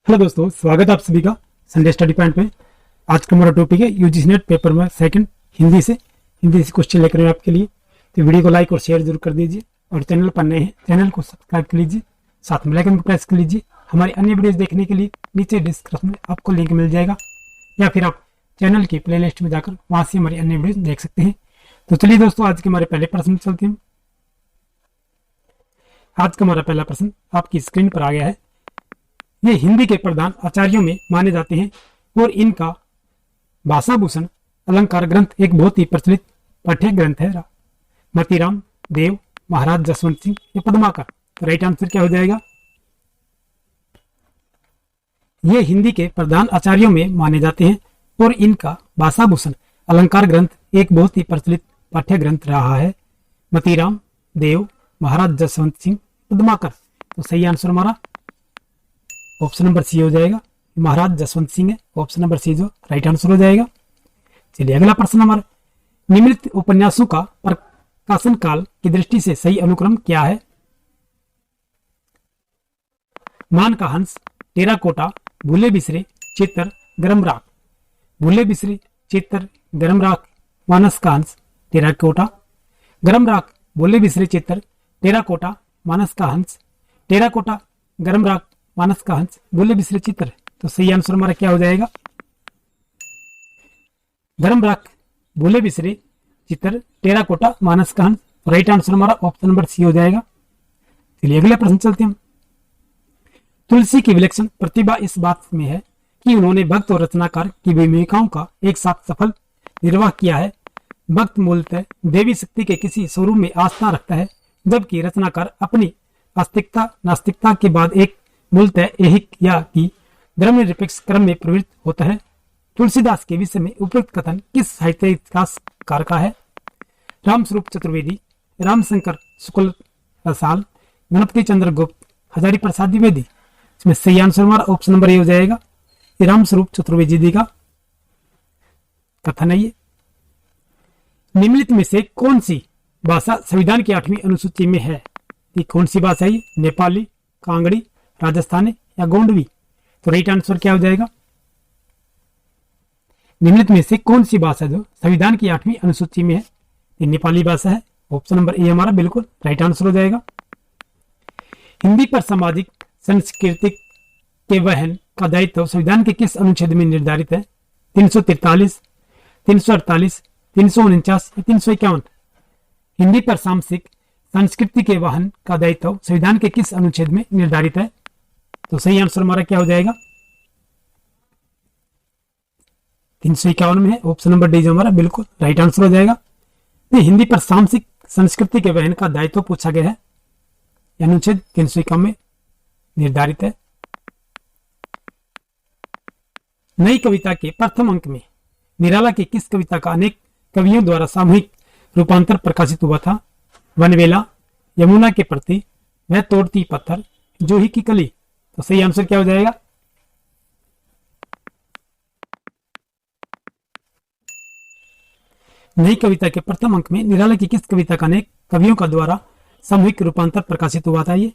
Hello दोस्तों, स्वागत है आप सभी का संडे स्टडी पॉइंट में। आज का हमारा टॉपिक है यूजीसी नेट पेपर में सेकंड हिंदी से क्वेश्चन लेकर आए आपके लिए। तो वीडियो को लाइक और शेयर जरूर कर दीजिए और चैनल पर नए हैं चैनल को सब्सक्राइब कर लीजिए, साथ में बेल आइकन को प्रेस कर लीजिए। हमारी अन्य वीडियोस देखने के लिए नीचे डिस्क्रिप्शन में आपको लिंक मिल जाएगा या फिर आप चैनल की प्ले लिस्ट में जाकर वहाँ से हमारी अन्य वीडियोज देख सकते हैं। तो चलिए दोस्तों, आज के हमारे पहले प्रश्न चलते हैं। आज का हमारा पहला प्रश्न आपकी स्क्रीन पर आ गया है। ये हिंदी के प्रधान आचार्यों में माने जाते हैं और इनका भाषाभूषण अलंकार ग्रंथ एक बहुत ही प्रचलित पाठ्य ग्रंथ है। मतीराम, देव, महाराज जसवंत सिंह या पद्माकर। तो राइट आंसर क्या हो जाएगा? ये हिंदी के प्रधान आचार्यों में माने जाते हैं और इनका भाषाभूषण अलंकार ग्रंथ एक बहुत ही प्रचलित पाठ्य ग्रंथ रहा है। मतीराम, देव, महाराज जसवंत सिंह, पद्माकर। तो सही आंसर हमारा ऑप्शन नंबर सी हो जाएगा, महाराज जसवंत सिंह है। ऑप्शन नंबर सी जो राइट आंसर हो जाएगा। चलिए अगला प्रश्न हमारा, निम्नलिखित उपन्यासों का प्रकाशन काल की दृष्टि से सही अनुक्रम क्या है? मान का हंस, टेराकोटा, भूले बिसरे, चित्र, गरम राख। भूले बिसरे, चित्र, गरम राख, मानस का हंस, टेराकोटा। गरम राख, भूले बिसरे, चित्र, टेराकोटा, मानस का हंस, टेराकोटा, गरम राख, मानस का हंस, भूले बिसरे, चित्र। तो सही आंसर हमारा क्या हो जाएगा? गरम राख, भूले बिसरे, चित्र, टेराकोटा, मानस का हंस। राइट आंसर हमारा ऑप्शन नंबर सी हो जाएगा। चलिए अगले प्रश्न चलते हैं। तुलसी की विलक्षण प्रतिभा इस बात में है कि उन्होंने भक्त और रचनाकार की भूमिकाओं का एक साथ सफल निर्वाह किया है। भक्त मूलतः देवी शक्ति के किसी स्वरूप में आस्था रखता है, जबकि रचनाकार अपनी आस्तिकता नास्तिकता के बाद एक मूलतः ऐहिक या कि धर्मनिरपेक्ष क्रम में प्रवृत्त होता है। तुलसीदास के विषय में उपयुक्त कथन किस साहित्य इतिहासकार का है? रामस्वरूप चतुर्वेदी, रामशंकर शुक्ल रसाल, गणपति चंद्र गुप्त, हजारी प्रसाद द्विवेदी। इसमें सही आंसर हमारा ऑप्शन नंबर ए हो जाएगा। ये रामस्वरूप चतुर्वेदी जी का कथन है। ये निम्नलिखित में से कौन सी भाषा संविधान की 8वीं अनुसूची में है? ये कौन सी भाषा है? नेपाली, कांगड़ी, राजस्थानी या गोंडवी। तो राइट आंसर क्या हो जाएगा? निम्नलिखित में से कौन सी भाषा जो संविधान की 8वीं अनुसूची में है? ये नेपाली भाषा है। ऑप्शन नंबर ए हमारा बिल्कुल राइट आंसर हो जाएगा। हिंदी पर सामाजिक सांस्कृतिक के वहन का दायित्व संविधान के किस अनुच्छेद में निर्धारित है? 343, 348, 349 या 351। हिंदी पर सामाजिक संस्कृति के वाहन का दायित्व संविधान के किस अनुच्छेद में निर्धारित है? तो सही आंसर हमारा क्या हो जाएगा? 351 में है। ऑप्शन नंबर डी जो हमारा बिल्कुल राइट आंसर हो जाएगा। हिंदी पर सामाजिक संस्कृति के वहन का दायित्व पूछा गया है, अनुच्छेद 351 में निर्धारित है। नई कविता के प्रथम अंक में निराला की किस कविता का अनेक कवियों द्वारा सामूहिक रूपांतर प्रकाशित हुआ था? वनवेला, यमुना के प्रति, वह तोड़ती पत्थर, जूही की कली। तो सही आंसर क्या हो जाएगा? नई कविता के प्रथम अंक में निराला की किस कविता का अनेक कवियों का द्वारा सामूहिक रूपांतर प्रकाशित हुआ था? ये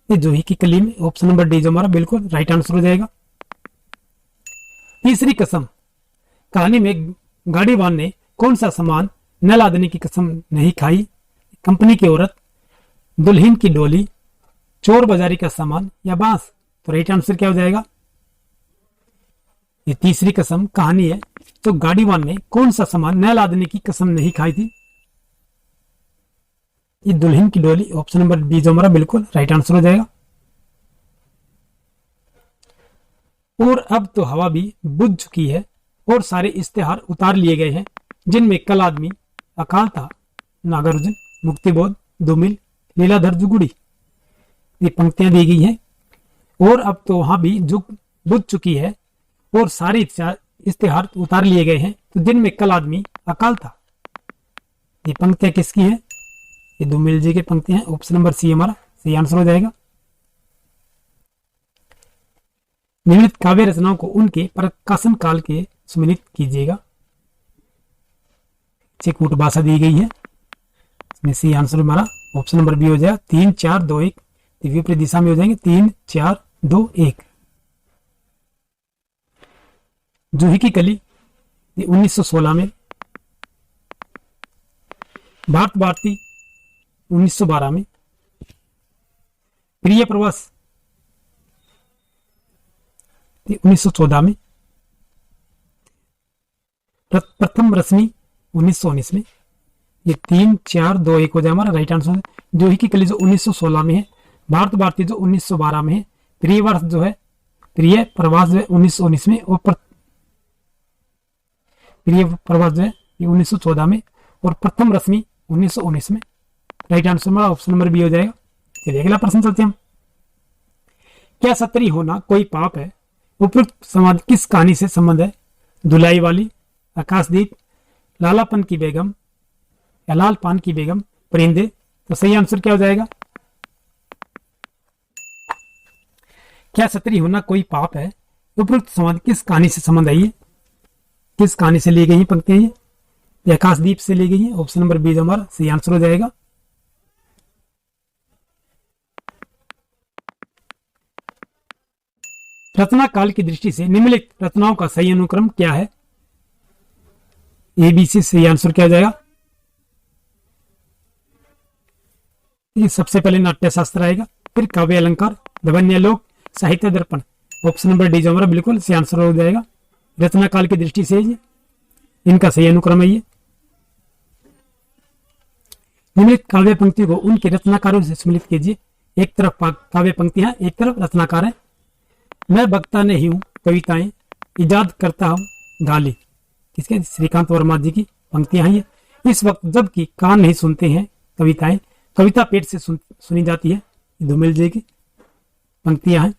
जूही की कली में। ऑप्शन नंबर डी जो हमारा बिल्कुल राइट आंसर हो जाएगा। तीसरी कसम कहानी में गाड़ीवान ने कौन सा सामान न लादने की कसम नहीं खाई? कंपनी की औरत, दुल्हन की डोली, चोर बाजारी का सामान या बांस। तो राइट आंसर क्या हो जाएगा? ये तीसरी कसम कहानी है तो गाड़ीवान ने कौन सा सामान न लादने की कसम नहीं खाई थी? ये दुल्हन की डोली। ऑप्शन नंबर बी जो हमारा बिल्कुल राइट आंसर हो जाएगा। और अब तो हवा भी बुझ चुकी है और सारे इश्तेहार उतार लिए गए हैं, जिनमें कल आदमी, अकाल था, नागार्जुन, मुक्तिबोध, दुमिल, लीलाधर जुगुड़ी। ये पंक्तियां दी गई हैं। और अब तो वहां भी बुझ चुकी है और सारे इश्तेहार उतार लिए गए हैं, तो दिन में कल आदमी, अकाल था। ये पंक्तियां किसकी हैं? ये दुमिल जी की पंक्तियां हैं। ऑप्शन नंबर सी हमारा सही आंसर हो जाएगा। निम्नलिखित काव्य रचनाओं को उनके प्रकाशन काल के सम्मिलित कीजिएगा। चिकूट भाषा दी गई है। इसमें सी आंसर हमारा ऑप्शन नंबर बी हो जाएगा। 3, 4, 2, 1। विपरीत दिशा में हो जाएंगे 3, 4, 2, 1। जूही की कली 1916 में, भारत भारती 1912 में, प्रिय प्रवास 1914 में, प्रथम रश्मि 1919 में। ये 3 4 2 1 हो जाए हमारा राइट आंसर। जूही की कली जो 1916 में है, भारत भारती जो 1912 में है, प्रिय वर्ष जो है, प्रिय प्रवास जो है 1919 में, और प्रिय प्रवास जो है ये 1914 में, और प्रथम रश्मि 1919 में। राइट आंसर हमारा ऑप्शन नंबर बी हो जाएगा। चलिए अगला प्रश्न चलते हैं हम। क्या सत्री होना कोई पाप है? उपयुक्त समाज किस कहानी से संबंध है? धुलाई वाली, आकाशदीप, लालापन की बेगम या लाल पान की बेगम, परिंदे। तो सही आंसर क्या हो जाएगा? क्या सत्री होना कोई पाप है? उपयुक्त समाज किस कहानी से संबंध है? ये किस कहानी से ली गई पंक्तियां? ये आकाशदीप से ली गई है। ऑप्शन नंबर बी हमारा सही आंसर हो जाएगा। रचना काल की दृष्टि से निम्नलिखित रचनाओं का सही अनुक्रम क्या है? एबीसी सही आंसर क्या हो जाएगा? ये सबसे पहले नाट्य शास्त्र आएगा, फिर काव्य अलंकार, ध्वन्यालोक, साहित्य दर्पण। ऑप्शन नंबर डी जो हमारा बिल्कुल सही आंसर हो जाएगा। रचना काल की दृष्टि से ये इनका सही अनुक्रम है। ये निम्नलिखित काव्य पंक्तियों को उनके रचनाकारों से सम्मिलित कीजिए। एक तरफ काव्य पंक्तियां, एक तरफ रचनाकार है। मैं वक्ता नहीं हूं, कविताएं इजाद करता हूं गाली। किसके? श्रीकांत वर्मा जी की पंक्तियां हैं ये। इस वक्त जबकि कान नहीं सुनते हैं कविताएं, कविता पेट से सुनी जाती है। धूमिल जी की पंक्तियां हैं।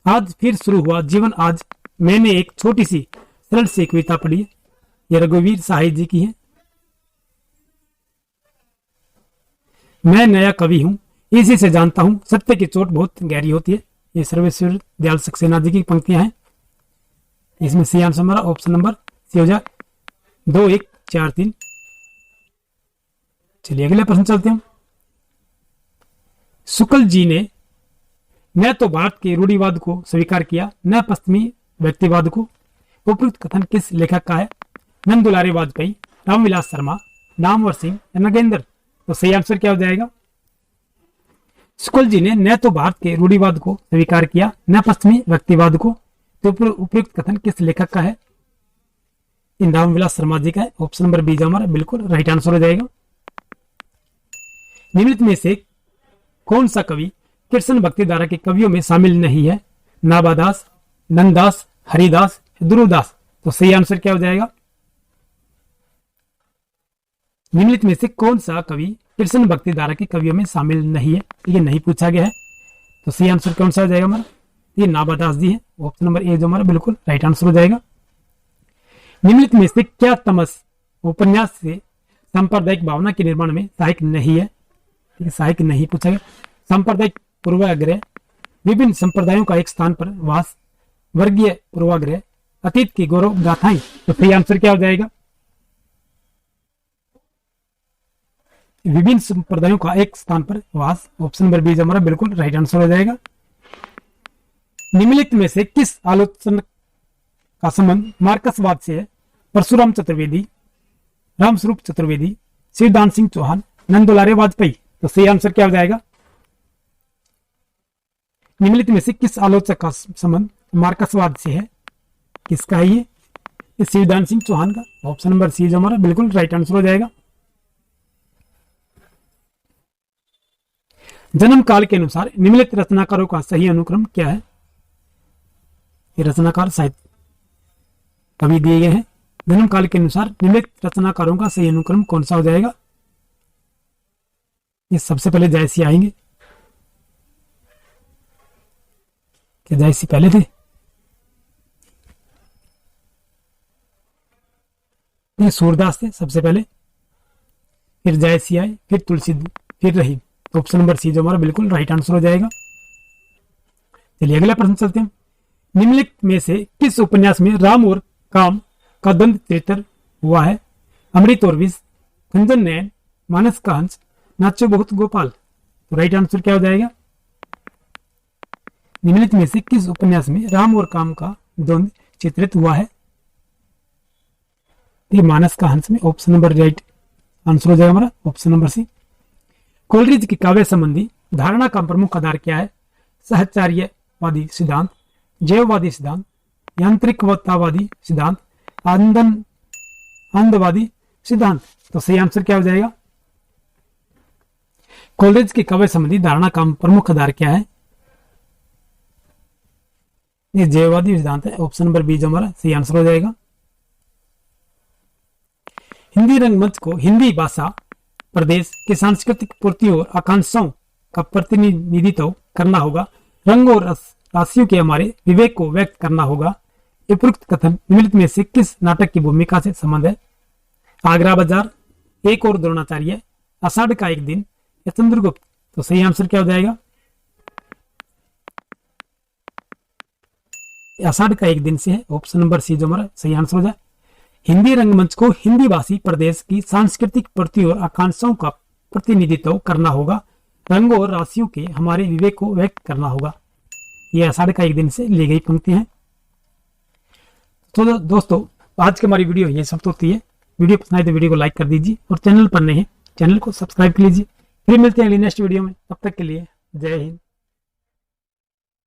आज फिर शुरू हुआ जीवन आज, मैंने एक छोटी सी सरल सी कविता पढ़ी है। ये रघुवीर साहिब जी की है। मैं नया कवि हूं, इसी से जानता हूं सत्य की चोट बहुत गहरी होती है। ये सर्वेश्वर दयाल सक्सेना जी की पंक्तियां हैं। इसमें सी आंसर हमारा ऑप्शन नंबर सी हो जाए 2 1 4 3। चलिए अगले प्रश्न चलते हैं। शुक्ल जी ने न तो भारत के रूढ़िवाद को स्वीकार किया, न पश्चिमी व्यक्तिवाद को। उपयुक्त कथन किस लेखक का है? नंदुलारे वाजपेयी, रामविलास शर्मा, नामवर सिंह या नगेंद्र। तो सही आंसर क्या हो जाएगा? शुक्ल जी ने न तो भारत के रूढ़िवाद को स्वीकार किया, न पश्चिमी व्यक्तिवाद को। तो उपयुक्त कथन किस लेखक का है? इन रामविलास शर्मा जी का है। ऑप्शन नंबर बी हमारा बिल्कुल राइट आंसर हो जाएगा। निम्नलिखित में से कौन सा कवि कृष्ण भक्ति धारा के कवियों में शामिल नहीं है? नाबादास, नंददास, हरिदास, ध्रुवदास। तो सही आंसर क्या हो जाएगा? निम्नलिखित में से कौन सा कवि कृष्ण भक्ति धारा के कवियों में शामिल नहीं है? ये नहीं पूछा गया है। तो सही आंसर कौन सा हो जाएगा हमारा? ये नाबादास जी है। ऑप्शन नंबर ए जो हमारा बिल्कुल राइट आंसर हो जाएगा। निम्नलिखित में से क्या तमस उपन्यास से सांप्रदायिक भावना के निर्माण में सहायक नहीं है? सहायक नहीं पूछा गया। सांप्रदायिक पूर्वाग्रह, विभिन्न संप्रदायों का एक स्थान पर वास, वर्गीय पूर्वाग्रह, अतीत की गौरव गाथाएं। तो सही आंसर क्या हो जाएगा? विभिन्न संप्रदायों का एक स्थान पर वास। ऑप्शन नंबर बी हमारा बिल्कुल राइट आंसर हो जाएगा। निम्नलिखित में से किस आलोचना का संबंध मार्क्सवाद से है? परशुराम चतुर्वेदी, रामस्वरूप चतुर्वेदी, शिवदान सिंह चौहान, नंदुलारे वाजपेयी। तो सही आंसर क्या हो जाएगा? निम्नलिखित में से किस आलोचक का संबंध मार्क्सवाद से है? किसका है ये शिवदान सिंह चौहान का। ऑप्शन नंबर सी जो हमारा बिल्कुल राइट आंसर हो जाएगा। जन्म काल के अनुसार निम्नलिखित रचनाकारों का सही अनुक्रम क्या है? ये रचनाकार साहित्य कवि दिए गए हैं। जन्म काल के अनुसार निम्नलिखित रचनाकारों का सही अनुक्रम कौन सा हो जाएगा? ये सबसे पहले जायसी आएंगे। क्या जायसी पहले थे? ये सूरदास थे सबसे पहले, फिर जायसी आए, फिर तुलसी, फिर रहीम। ऑप्शन नंबर सी जो हमारा बिल्कुल राइट आंसर हो जाएगा। चलिए अगला प्रश्न चलते हैं। निम्नलिखित में से किस उपन्यास में राम और काम का द्वंद्व चित्रण हुआ है? अमृत और विष, खंजन नयन, मानस का हंस, नाचो बहुत गोपाल। तो राइट आंसर क्या हो जाएगा? निम्नलिखित में से किस उपन्यास में राम और काम का द्वंद्व चित्रित हुआ है? ये मानस का हंस में ऑप्शन नंबर राइट आंसर हो जाएगा हमारा ऑप्शन नंबर सी। कोलरिज की काव्य संबंधी धारणा का प्रमुख आधार क्या है? सहचार्यवादी सिद्धांत, जैववादी सिद्धांत, यांत्रिकतावादी सिद्धांत, अंधवादी सिद्धांत। तो सही आंसर क्या हो जाएगा? कोलरिज की काव्य संबंधी धारणा का प्रमुख आधार क्या है? ये जैववादी सिद्धांत है, ऑप्शन नंबर बी जो हमारा सही आंसर हो जाएगा। हिंदी रंगमंच को हिंदी भाषा प्रदेश की सांस्कृतिक पूर्ति और आकांक्षाओं का प्रतिनिधित्व करना होगा। रंग और राशियों के हमारे विवेक को व्यक्त करना होगा। उपयुक्त कथन निम्नलिखित में से किस नाटक की भूमिका से संबंध है? आगरा बाजार, एक और द्रोणाचार्य, आषाढ़ का एक दिन या चंद्रगुप्त। तो सही आंसर क्या हो जाएगा? आषाढ़ का एक दिन से है, ऑप्शन नंबर सी जो हमारा सही आंसर हो जाए। हिंदी रंगमंच को हिंदी भाषी प्रदेश की सांस्कृतिक प्रति और आकांक्षाओं का प्रतिनिधित्व करना होगा। रंग और राशियों के हमारे विवेक को व्यक्त करना होगा। यह आषाढ़ का एक दिन से ली गई पंक्ति है। तो दोस्तों आज की हमारी वीडियो ये समाप्त होती है। वीडियो पसंद आए तो वीडियो को लाइक कर दीजिए और चैनल पर नए हैं चैनल को सब्सक्राइब कर लीजिए। फिर मिलते हैं अगली नेक्स्ट वीडियो में, तब तक के लिए जय हिंद।